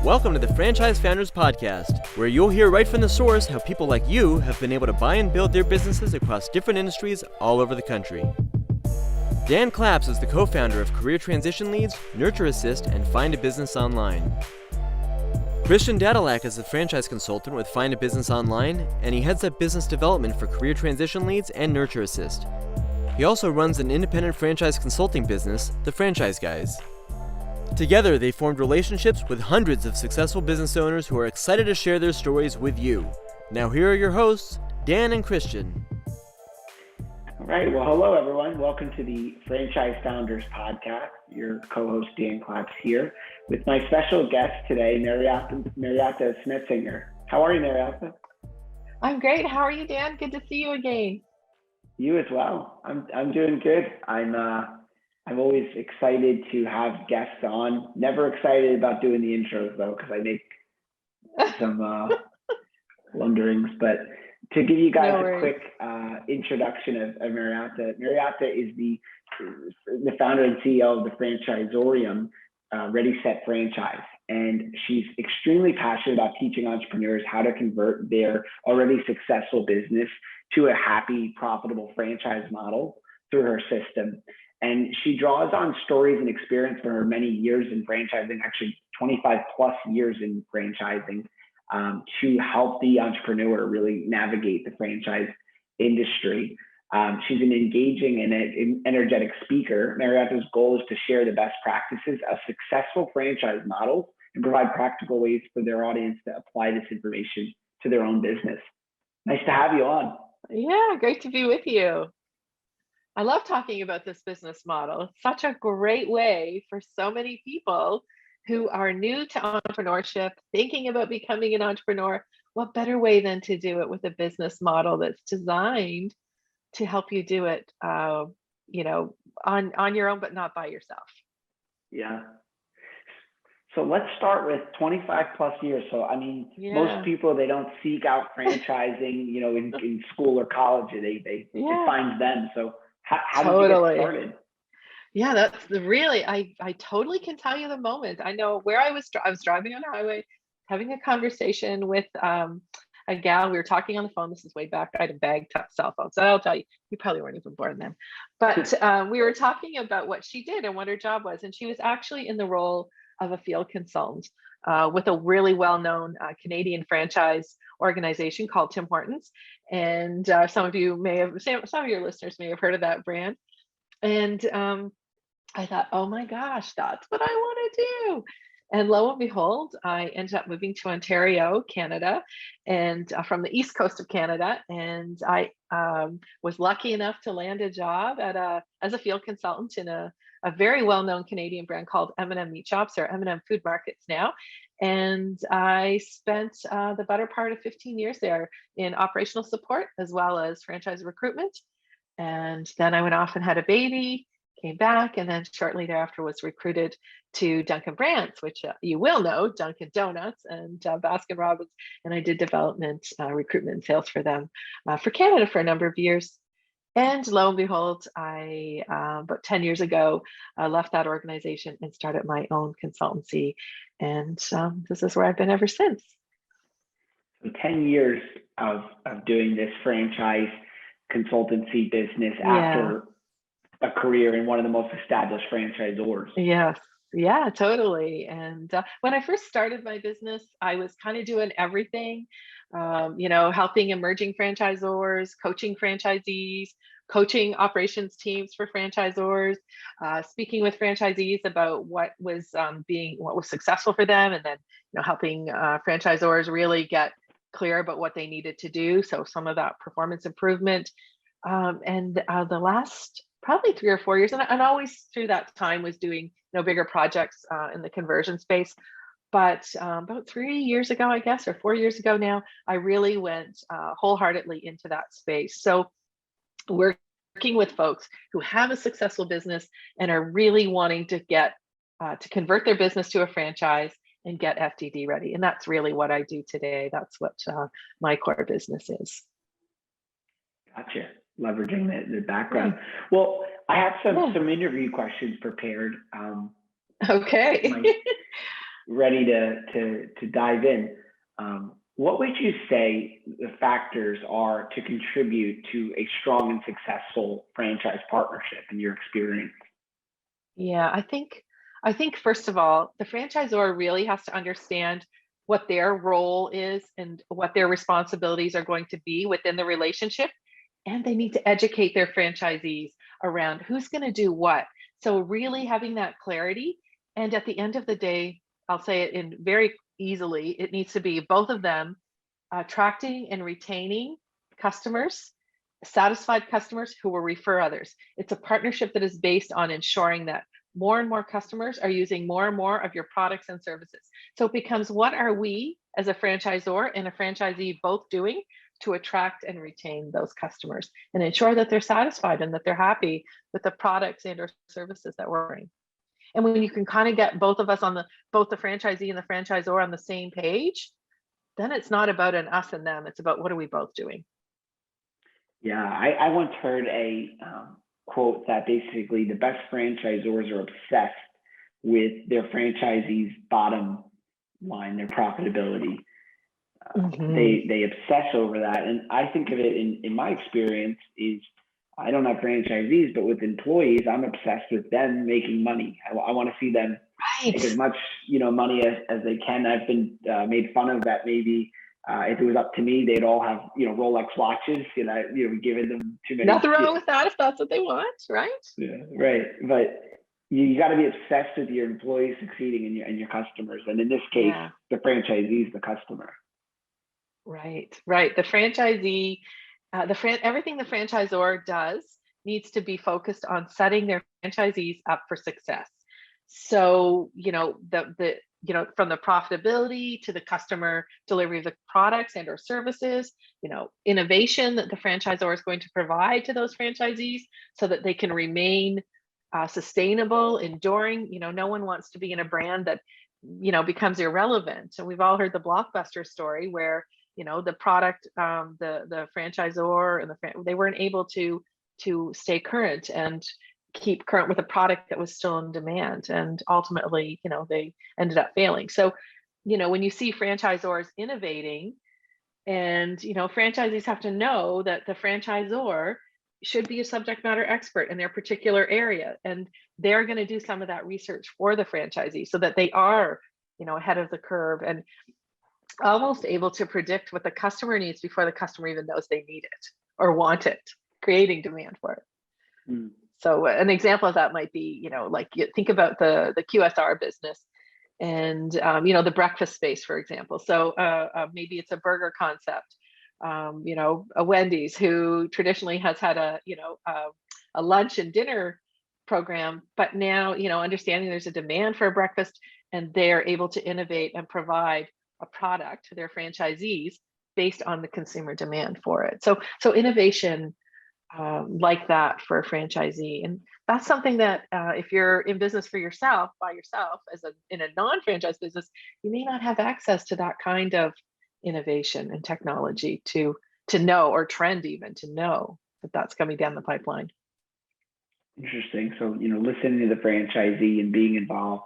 Welcome to the Franchise Founders Podcast, where you'll hear right from the source how people like you have been able to buy and build their businesses across different industries all over the country. Dan Claps is the co-founder of Career Transition Leads, Nurture Assist, and Find a Business Online. Christian Dadulak is a franchise consultant with Find a Business Online, and he heads up business development for Career Transition Leads and Nurture Assist. He also runs an independent franchise consulting business, The Franchise Guys. Together, they formed relationships with hundreds of successful business owners who are excited to share their stories with you. Now here are your hosts, Dan and Christian. All right. Well, hello, everyone. Welcome to the Franchise Founders Podcast. Your co-host, Dan Claps, here with my special guest today, Marietta Snetsinger. How are you, Marietta? I'm great. How are you, Dan? Good to see you again. You as well. I'm doing good. I'm always excited to have guests on. Never excited about doing the intros though, because I make some blunderings. But to give you guys a quick introduction of Marietta. Marietta is the founder and CEO of the Franchisorium, Ready Set Franchise, and she's extremely passionate about teaching entrepreneurs how to convert their already successful business to a happy, profitable franchise model through her system. And she draws on stories and experience from her many years in franchising, actually 25 plus years in franchising, to help the entrepreneur really navigate the franchise industry. She's an engaging and an energetic speaker. Marietta's goal is to share the best practices of successful franchise models and provide practical ways for their audience to apply this information to their own business. Nice to have you on. Yeah, great to be with you. I love talking about this business model. It's such a great way for so many people who are new to entrepreneurship, thinking about becoming an entrepreneur. What better way than to do it with a business model that's designed to help you do it, on your own, but not by yourself. Yeah. So let's start with 25 plus years. So, most people, they don't seek out franchising, in school or college. It finds them. So how did you get started? Yeah, that's I totally can tell you the moment. I know where I was driving on the highway, having a conversation with a gal. We were talking on the phone. This is way back. I had a bag cell phone. So I'll tell you, you probably weren't even born then. But we were talking about what she did and what her job was. And she was actually in the role of a field consultant with a really well-known Canadian franchise organization called Tim Hortons. And some of your listeners may have heard of that brand. And I thought, oh my gosh, that's what I want to do. And lo and behold, I ended up moving to Ontario, Canada, and from the east coast of Canada. And I was lucky enough to land a job as a field consultant in a very well-known Canadian brand called M&M Meat Shops, or M&M Food Markets now. And I spent the better part of 15 years there in operational support as well as franchise recruitment. And then I went off and had a baby, came back, and then shortly thereafter was recruited to Dunkin' Brands, which you will know, Dunkin' Donuts and Baskin Robbins. And I did development, recruitment, and sales for them for Canada for a number of years. And lo and behold, I, about 10 years ago, left that organization and started my own consultancy. And this is where I've been ever since. 10 years of doing this franchise consultancy business after a career in one of the most established franchisors. Yes. Yeah, totally. And when I first started my business, I was kind of doing everything, helping emerging franchisors, coaching franchisees, coaching operations teams for franchisors, speaking with franchisees about what was successful for them, and then helping franchisors really get clear about what they needed to do. So some of that performance improvement, and the last probably 3 or 4 years, and always through that time was doing bigger projects in the conversion space. But about 3 years ago, I guess, or 4 years ago now, I really went wholeheartedly into that space. So working with folks who have a successful business and are really wanting to get to convert their business to a franchise and get FDD ready. And that's really what I do today. That's what my core business is. Gotcha. Leveraging the background. Well, I have some interview questions prepared. Okay. ready to dive in. What would you say the factors are to contribute to a strong and successful franchise partnership in your experience? Yeah, I think first of all, the franchisor really has to understand what their role is and what their responsibilities are going to be within the relationship. And they need to educate their franchisees around who's going to do what. So really having that clarity. And at the end of the day, I'll say it in very easily, it needs to be both of them attracting and retaining customers, satisfied customers who will refer others. It's a partnership that is based on ensuring that more and more customers are using more and more of your products and services. So it becomes, what are we as a franchisor and a franchisee both doing to attract and retain those customers and ensure that they're satisfied and that they're happy with the products and or services that we're offering. And when you can kind of get both of us on both the franchisee and the franchisor on the same page, then it's not about an us and them. It's about what are we both doing. Yeah, I once heard a quote that basically the best franchisors are obsessed with their franchisees' bottom line, their profitability. They obsess over that, and I think of it in my experience is, I don't have franchisees, but with employees, I'm obsessed with them making money. I want to see them make as much money as they can. I've been made fun of that maybe. If it was up to me, they'd all have Rolex watches. Giving them too many. Nothing wrong with that if that's what they want, right? Yeah, right. But you got to be obsessed with your employees succeeding and your customers. And in this case, the franchisee is the customer. Right. The franchisee, everything the franchisor does needs to be focused on setting their franchisees up for success. So, from the profitability to the customer delivery of the products and or services, innovation that the franchisor is going to provide to those franchisees so that they can remain sustainable, enduring. No one wants to be in a brand that, becomes irrelevant. And we've all heard the Blockbuster story where, the product, the franchisor and they weren't able to stay current and keep current with a product that was still in demand. And ultimately, they ended up failing. So, when you see franchisors innovating and, franchisees have to know that the franchisor should be a subject matter expert in their particular area. And they're going to do some of that research for the franchisee so that they are, ahead of the curve and almost able to predict what the customer needs before the customer even knows they need it or want it, creating demand for it. So an example of that might be, like you think about the QSR business and, the breakfast space, for example. So maybe it's a burger concept, a Wendy's who traditionally has had a lunch and dinner program, but now, understanding there's a demand for a breakfast and they're able to innovate and provide a product to their franchisees based on the consumer demand for it. So innovation like that for a franchisee. And that's something that if you're in business for yourself, by yourself, in a non-franchise business, you may not have access to that kind of innovation and technology to know, or trend even to know that that's coming down the pipeline. Interesting. So, listening to the franchisee and being involved.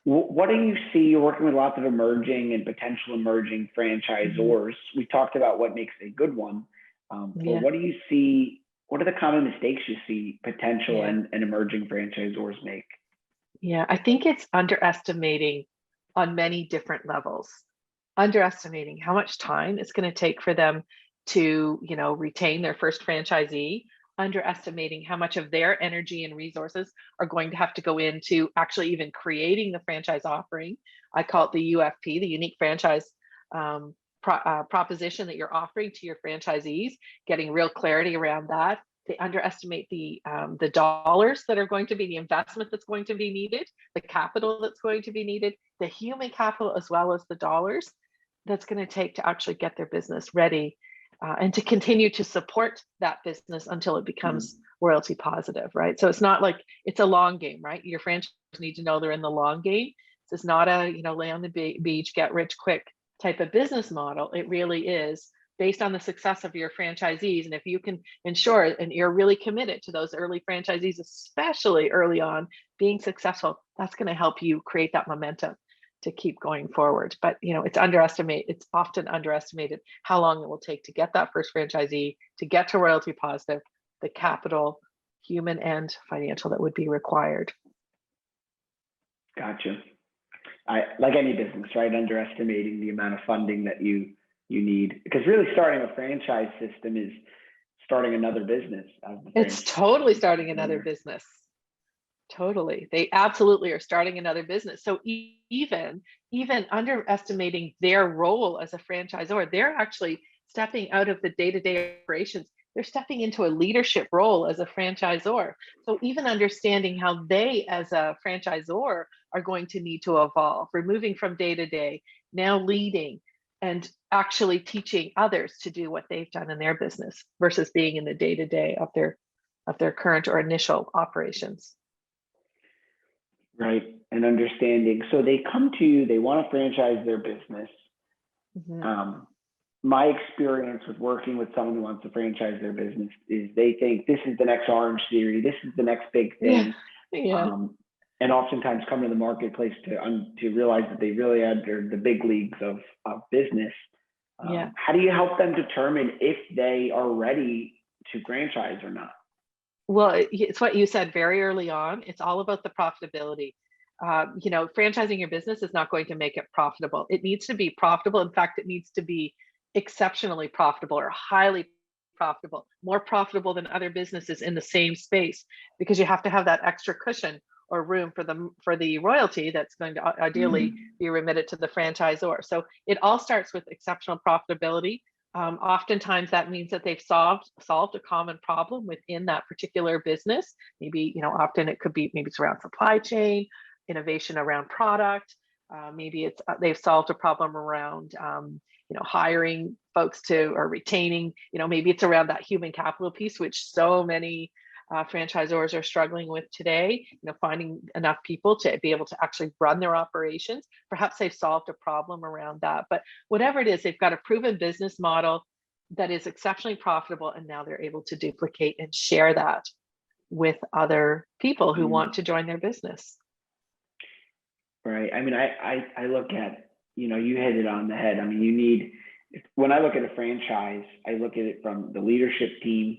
What do you see? You're working with lots of emerging and potential emerging franchisors. We talked about what makes a good one. But what do you see? What are the common mistakes you see potential and emerging franchisors make? Yeah, I think it's underestimating on many different levels. Underestimating how much time it's going to take for them to, retain their first franchisee. Underestimating how much of their energy and resources are going to have to go into actually even creating the franchise offering. I call it the UFP, the unique franchise proposition that you're offering to your franchisees, getting real clarity around that. They underestimate the dollars that are going to be, the investment that's going to be needed, the capital that's going to be needed, the human capital, as well as the dollars that's going to take to actually get their business ready and to continue to support that business until it becomes royalty positive, right? So it's not like it's a long game, right? Your franchisees need to know they're in the long game. This is not a lay on the beach, get rich quick type of business model. It really is based on the success of your franchisees. And if you can ensure, and you're really committed to those early franchisees, especially early on, being successful, that's going to help you create that momentum to keep going forward. But it's often underestimated how long it will take to get that first franchisee, to get to royalty positive, the capital, human and financial, that would be required. Gotcha. Like any business, right? Underestimating the amount of funding that you need, because really starting a franchise system is starting another business. It's totally starting another business. Totally. They absolutely are starting another business. So even underestimating their role as a franchisor, they're actually stepping out of the day-to-day operations. They're stepping into a leadership role as a franchisor. So even understanding how they as a franchisor are going to need to evolve, removing from day to day, now leading and actually teaching others to do what they've done in their business versus being in the day to day of their current or initial operations. Right. And understanding. So they come to you, they want to franchise their business. Mm-hmm. My experience with working with someone who wants to franchise their business is they think this is the next Orange Theory, this is the next big thing. Yeah. And oftentimes come to the marketplace to realize that they really enter the big leagues of business. How do you help them determine if they are ready to franchise or not? Well, it's what you said very early on. It's all about the profitability. Franchising your business is not going to make it profitable. It needs to be profitable. In fact, it needs to be exceptionally profitable or highly profitable, more profitable than other businesses in the same space, because you have to have that extra cushion or room for the royalty that's going to ideally be remitted to the franchisor. So it all starts with exceptional profitability. Oftentimes that means that they've solved a common problem within that particular business. Maybe, often it could be, maybe it's around supply chain, innovation around product. Maybe it's they've solved a problem around hiring folks or retaining, maybe it's around that human capital piece, which so many franchisors are struggling with today, finding enough people to be able to actually run their operations. Perhaps they've solved a problem around that, but whatever it is, they've got a proven business model that is exceptionally profitable, and now they're able to duplicate and share that with other people who want to join their business. Right. I mean, I look at, you hit it on the head. I mean, when I look at a franchise, I look at it from the leadership team,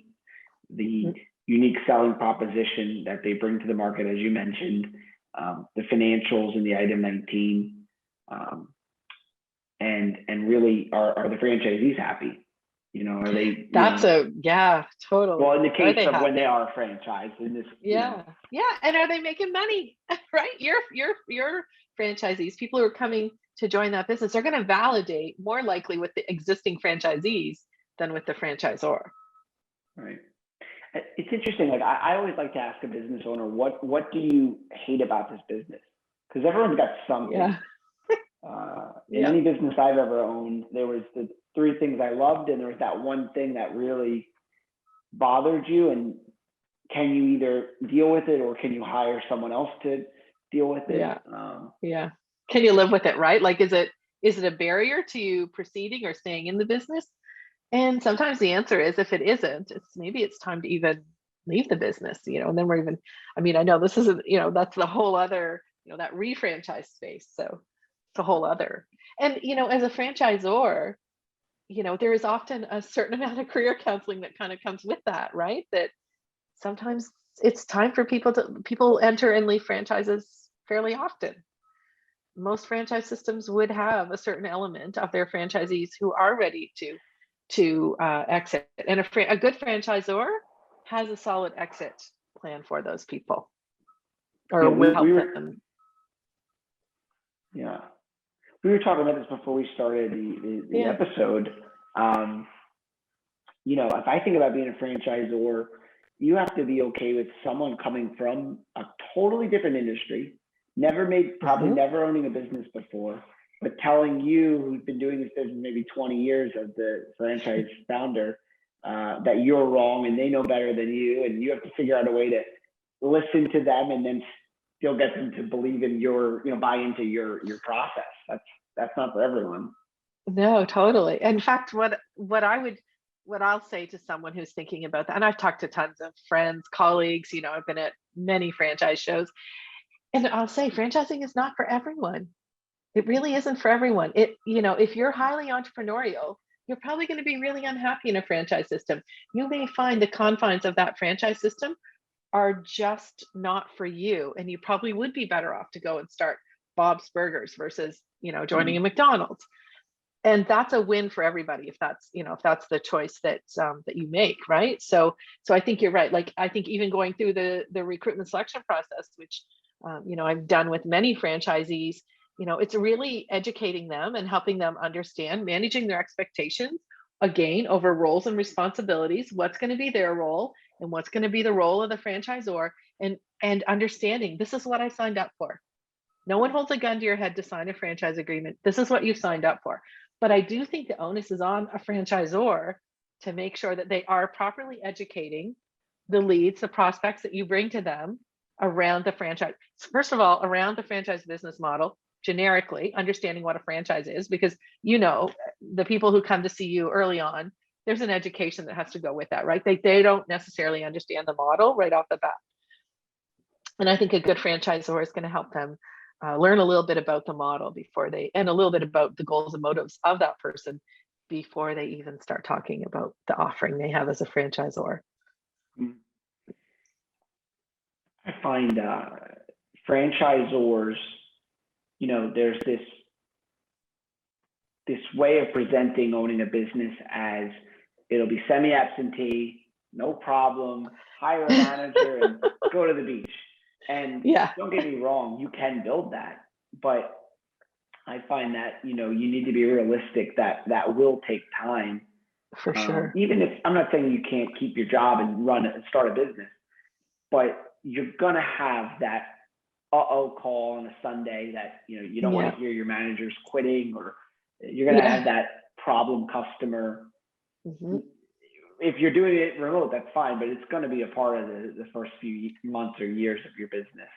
the unique selling proposition that they bring to the market, as you mentioned, the financials in the item 19, and really are the franchisees happy? Are they? Totally. Well, in the case of when they are a franchise, in this. Yeah, and are they making money? Right, your franchisees, people who are coming to join that business, are going to validate more likely with the existing franchisees than with the franchisor. Right. It's interesting. Like I always like to ask a business owner, what do you hate about this business? Because everyone's got something. Yeah. In any business I've ever owned, there was the 3 things I loved, and there was that one thing that really bothered you. And can you either deal with it, or can you hire someone else to deal with it? Can you live with it, right? Like, is it a barrier to you proceeding or staying in the business? And sometimes the answer is, if it isn't, maybe it's time to even leave the business, and then I know this isn't, that's the whole other, that refranchise space. So it's a whole other. And, as a franchisor, there is often a certain amount of career counseling that kind of comes with that, right? That sometimes it's time for people enter and leave franchises fairly often. Most franchise systems would have a certain element of their franchisees who are ready to exit, and a good franchisor has a solid exit plan for those people, or will help them. Yeah, we were talking about this before we started the episode. If I think about being a franchisor, you have to be okay with someone coming from a totally different industry, probably never owning a business before, but telling you, who's been doing this business maybe 20 years as the franchise founder, that you're wrong and they know better than you, and you have to figure out a way to listen to them and then still get them to believe in buy into your process. That's not for everyone. No, totally. In fact, what I'll say to someone who's thinking about that, and I've talked to tons of friends, colleagues, I've been at many franchise shows, and I'll say franchising is not for everyone. It really isn't for everyone. If you're highly entrepreneurial, you're probably going to be really unhappy in a franchise system. You may find the confines of that franchise system are just not for you, and you probably would be better off to go and start Bob's Burgers versus, joining a Mhm. McDonald's. And that's a win for everybody if that's the choice that you make, right? So I think you're right. Like, I think even going through the recruitment selection process, which I've done with many franchisees, it's really educating them and helping them understand, managing their expectations again over roles and responsibilities, what's going to be their role and what's going to be the role of the franchisor, and understanding this is what I signed up for. No one holds a gun to your head to sign a franchise agreement. This is what you signed up for. But I do think the onus is on a franchisor to make sure that they are properly educating the leads, the prospects that you bring to them around the franchise. First of all, around the franchise business model, generically understanding what a franchise is, because the people who come to see you early on, there's an education that has to go with that, right? They don't necessarily understand the model right off the bat. And I think a good franchisor is going to help them learn a little bit about the model and a little bit about the goals and motives of that person before they even start talking about the offering they have as a franchisor. Mm. I find franchisors, there's this way of presenting owning a business as it'll be semi-absentee, no problem, hire a manager and go to the beach. And Yeah, don't get me wrong, you can build that, but I find that, you need to be realistic that that will take time. for sure. Even if I'm not saying you can't keep your job and start a business, but you're going to have that call on a Sunday that, you don't want Yeah. to hear your manager's quitting, or you're going to have that problem customer. Mm-hmm. If you're doing it remote, that's fine, but it's going to be a part of the first few months or years of your business.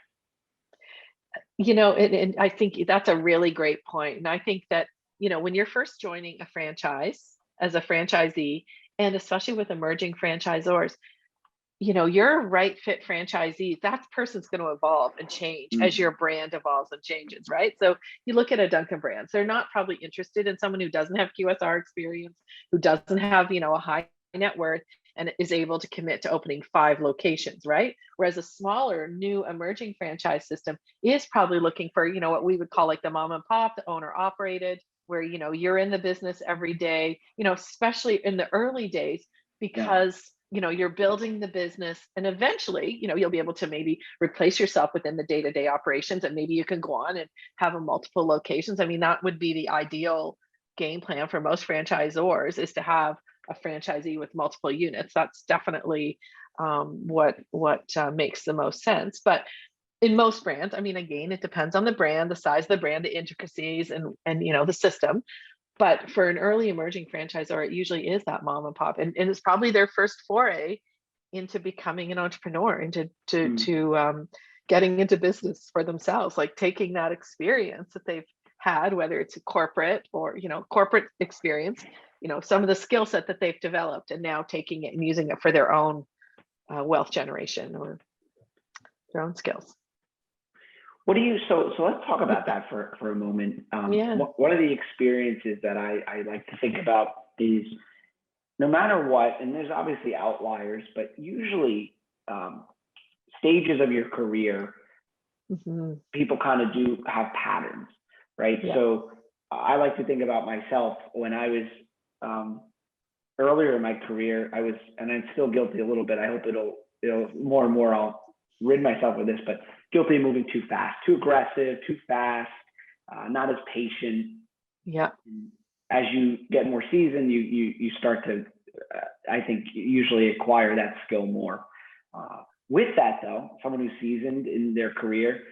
And I think that's a really great point. And I think that, when you're first joining a franchise as a franchisee, and especially with emerging franchisors, your right fit franchisee, that person's going to evolve and change as your brand evolves and changes, right? So you look at a Dunkin' Brands, they're not probably interested in someone who doesn't have QSR experience, who doesn't have, a high net worth, and is able to commit to opening 5 locations, right? Whereas a smaller, new emerging franchise system is probably looking for, what we would call like the mom and pop, the owner operated, where, you're in the business every day, especially in the early days, because you're building the business, and eventually, you'll be able to maybe replace yourself within the day-to-day operations, and maybe you can go on and have a multiple locations. I mean, that would be the ideal game plan for most franchisors, is to have a franchisee with multiple units. That's definitely what makes the most sense. But in most brands, I mean, again, it depends on the brand, the size of the brand, the intricacies, and the system. But for an early emerging franchisor, it usually is that mom and pop, and it's probably their first foray into becoming an entrepreneur, into to getting into business for themselves, like taking that experience that they've had, whether it's a corporate or corporate experience, some of the skill set that they've developed, and now taking it and using it for their own wealth generation or their own skills. What do you, so let's talk about that for a moment. Yeah. One of the experiences that I like to think about is, no matter what, and there's obviously outliers, but usually stages of your career, people kind of do have patterns, right? Yeah. So I like to think about myself when I was earlier in my career, and I'm still guilty a little bit. I hope it'll more and more I'll rid myself of this, but guilty of moving too fast, too aggressive, too fast, not as patient. Yeah. As you get more seasoned, you start to, I think, usually acquire that skill more. With that, though, someone who's seasoned in their career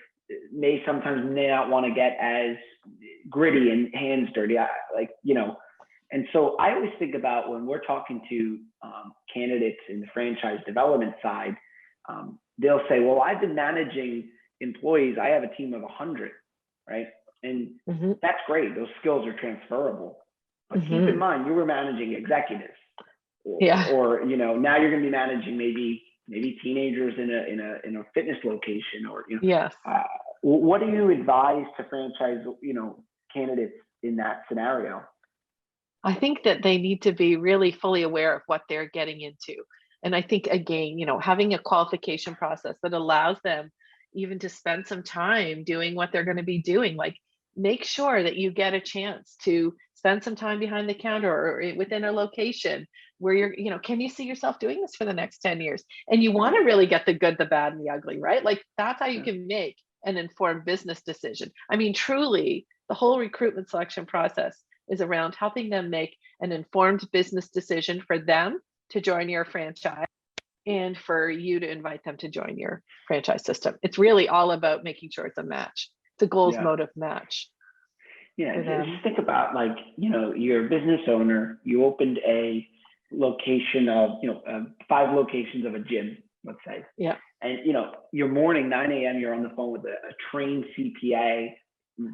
may not want to get as gritty and hands dirty, And so I always think about, when we're talking to candidates in the franchise development side, they'll say, well, I've been managing employees. I have a team of 100, right? And that's great. Those skills are transferable. But keep in mind, you were managing executives, or now you're going to be managing maybe teenagers in a fitness location, or Yes. What do you advise to franchise candidates in that scenario? I think that they need to be really fully aware of what they're getting into. And I think, again, having a qualification process that allows them even to spend some time doing what they're going to be doing, like make sure that you get a chance to spend some time behind the counter or within a location where can you see yourself doing this for the next 10 years? And you want to really get the good, the bad, and the ugly, right? Like that's how you can make an informed business decision. I mean, truly, the whole recruitment selection process is around helping them make an informed business decision for them to join your franchise and for you to invite them to join your franchise system. It's really all about making sure it's a match. It's a goals motive match. Yeah, just think about you're a business owner, you opened a location of 5 locations of a gym, let's say. Yeah. And your morning 9 a.m. you're on the phone with a trained CPA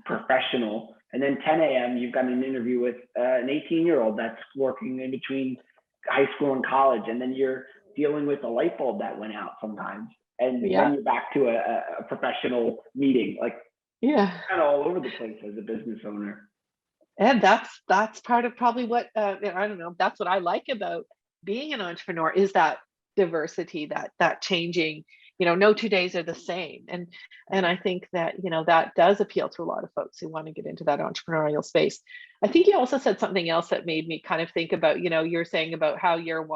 professional, and then 10 a.m. you've got an interview with an 18-year-old that's working in between high school and college, and then you're dealing with a light bulb that went out sometimes, and then you're back to a professional meeting. Kind of all over the place as a business owner. And that's part of probably what I don't know, that's what I like about being an entrepreneur, is that diversity, that changing, no 2 days are the same. And I think that that does appeal to a lot of folks who want to get into that entrepreneurial space. I think you also said something else that made me kind of think about, you're saying about how you're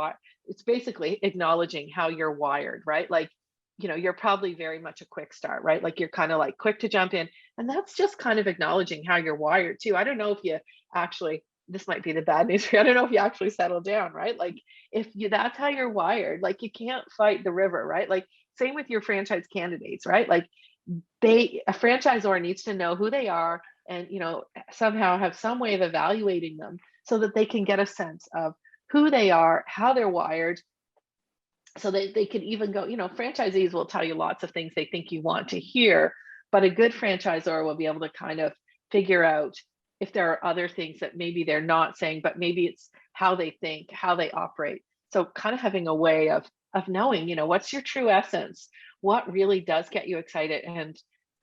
it's basically acknowledging how you're wired, right? Like, you're probably very much a quick start, right? Like you're kind of like quick to jump in, and that's just kind of acknowledging how you're wired too. I don't know if you actually, this might be the bad news for you, I don't know if you actually settle down, right? Like that's how you're wired, like you can't fight the river, right? Like same with your franchise candidates, right? Like a franchisor needs to know who they are and somehow have some way of evaluating them so that they can get a sense of who they are, how they're wired, so that they can even go, franchisees will tell you lots of things they think you want to hear, but a good franchisor will be able to kind of figure out if there are other things that maybe they're not saying, but maybe it's how they think, how they operate. So kind of having a way of knowing, what's your true essence, what really does get you excited,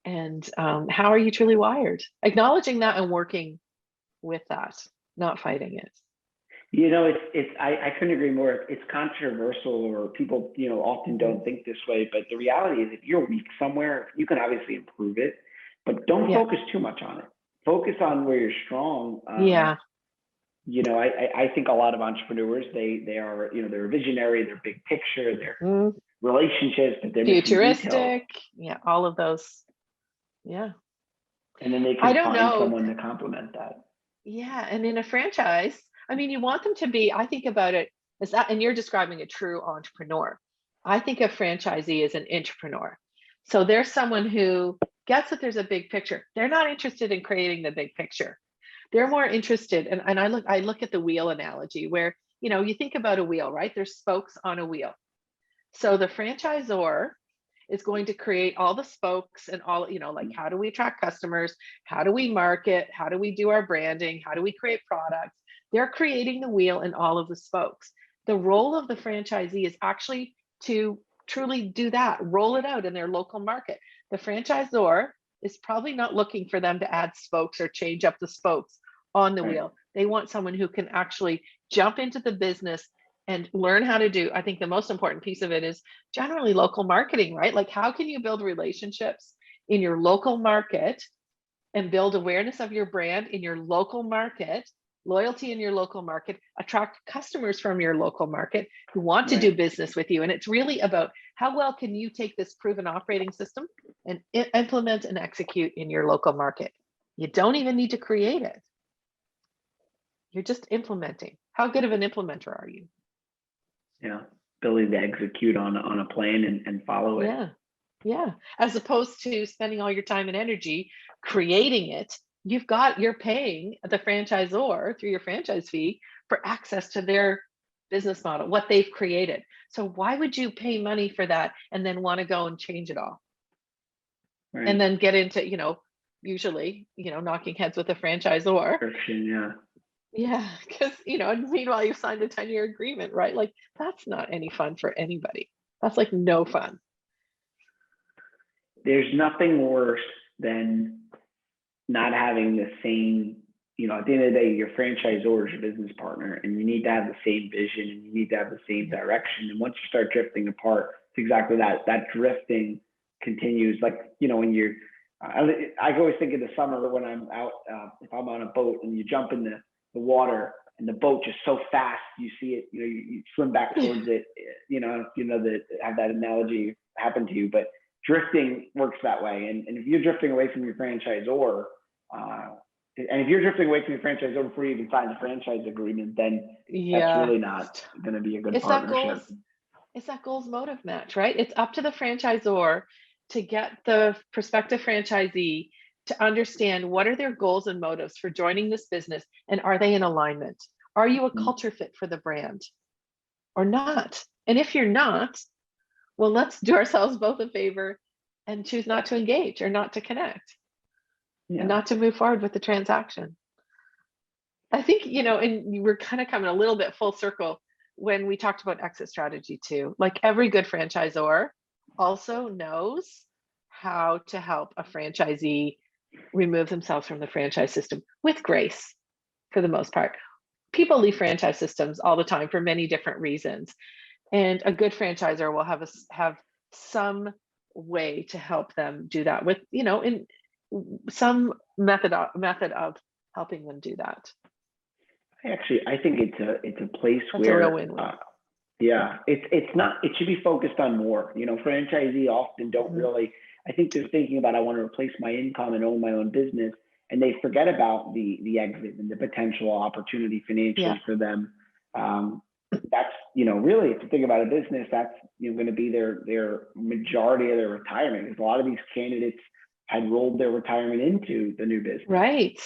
and how are you truly wired? Acknowledging that and working with that, not fighting it. I couldn't agree more. It's controversial, or people, often don't think this way, but the reality is if you're weak somewhere, you can obviously improve it, but don't focus too much on it. Focus on where you're strong. I think a lot of entrepreneurs, they are, they're visionary, they're big picture, they're relationships, but they're futuristic. Yeah. All of those. Yeah. And then they can find someone to complement that. Yeah. And in a franchise, I mean, you want them to be, I think about it as that, and you're describing a true entrepreneur. I think a franchisee is an entrepreneur. So there's someone who gets that there's a big picture. They're not interested in creating the big picture. They're more interested, and I look at the wheel analogy where, you think about a wheel, right? There's spokes on a wheel. So the franchisor is going to create all the spokes and all, like how do we attract customers? How do we market? How do we do our branding? How do we create products? They're creating the wheel and all of the spokes. The role of the franchisee is actually to truly do that, roll it out in their local market. The franchisor is probably not looking for them to add spokes or change up the spokes on the wheel. They want someone who can actually jump into the business and learn how to do. I think the most important piece of it is generally local marketing, right? Like how can you build relationships in your local market and build awareness of your brand in your local market, loyalty in your local market, attract customers from your local market who want to do business with you. And it's really about how well can you take this proven operating system and implement and execute in your local market. You don't even need to create it. You're just implementing. How good of an implementer are you? Yeah, ability to execute on a plan and follow it. Yeah. As opposed to spending all your time and energy creating it. You're paying the franchisor through your franchise fee for access to their business model, what they've created. So why would you pay money for that and then want to go and change it all? And then get into, usually, knocking heads with a franchisor. Friction, Yeah, because meanwhile you signed a 10-year agreement, right? Like that's not any fun for anybody. That's like no fun. There's nothing worse than not having the same, at the end of the day, your franchisor is your business partner, and you need to have the same vision and you need to have the same direction. And once you start drifting apart, it's exactly that. That drifting continues. Like, when I always think of the summer when I'm out, if I'm on a boat and you jump in the water and the boat just so fast, you see it, you swim back towards it, that have that analogy happen to you, but drifting works that way. And if you're drifting away from your franchisor, and if you're drifting away from your franchisor before you even sign the franchise agreement, then that's really not going to be a good It's partnership. that goals motive match, right? It's up to the franchisor to get the prospective franchisee to understand what are their goals and motives for joining this business, and are they in alignment? Are you a culture fit for the brand or not? And if you're not, well, let's do ourselves both a favor and choose not to engage or not to connect and not to move forward with the transaction. I think, and we're kind of coming a little bit full circle when we talked about exit strategy too. Like every good franchisor also knows how to help a franchisee remove themselves from the franchise system with grace, for the most part. People leave franchise systems all the time for many different reasons. And a good franchisor will have some way to help them do that with, in some method of helping them do that. I think it's a place That's where a real win-win. It's not, it should be focused on more. Franchisee often don't really, I think they're thinking about, I want to replace my income and own my own business, and they forget about the exit and the potential opportunity financially for them. That's, really, if you think about a business, that's going to be their majority of their retirement, because a lot of these candidates had rolled their retirement into the new business. Right.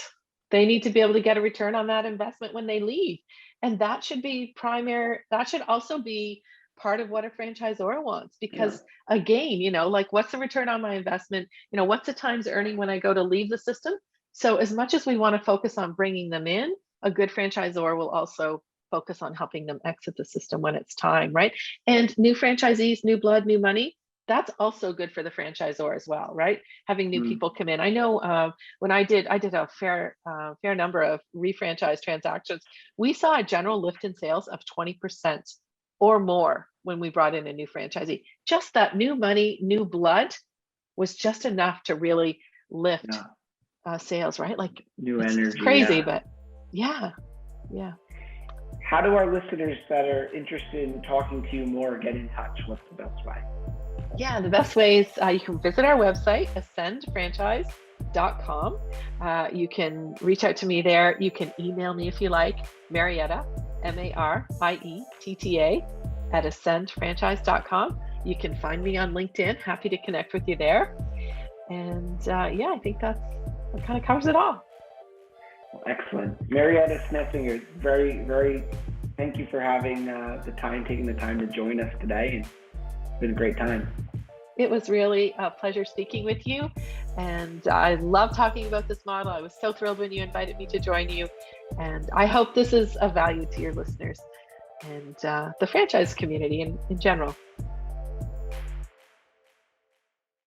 They need to be able to get a return on that investment when they leave. And that should be primary. That should also be part of what a franchisor wants, because again, like what's the return on my investment? What's the times earning when I go to leave the system? So as much as we want to focus on bringing them in, a good franchisor will also focus on helping them exit the system when it's time, right? And new franchisees, new blood, new money, that's also good for the franchisor as well, right? Having new people come in. I know when I did a fair number of refranchise transactions, we saw a general lift in sales of 20% or more when we brought in a new franchisee. Just that new money, new blood was just enough to really lift sales, right? Like new energy. It's crazy, but yeah. How do our listeners that are interested in talking to you more get in touch? What's the best way? Yeah, the best way is you can visit our website, ascendfranchise.com. You can reach out to me there. You can email me if you like, Marietta, Marietta, @ascendfranchise.com. You can find me on LinkedIn. Happy to connect with you there. And I think that kind of covers it all. Well, excellent. Marietta Snetsinger, very, very, thank you for having taking the time to join us today. It's been a great time. It was really a pleasure speaking with you. And I love talking about this model. I was so thrilled when you invited me to join you. And I hope this is of value to your listeners and the franchise community in general.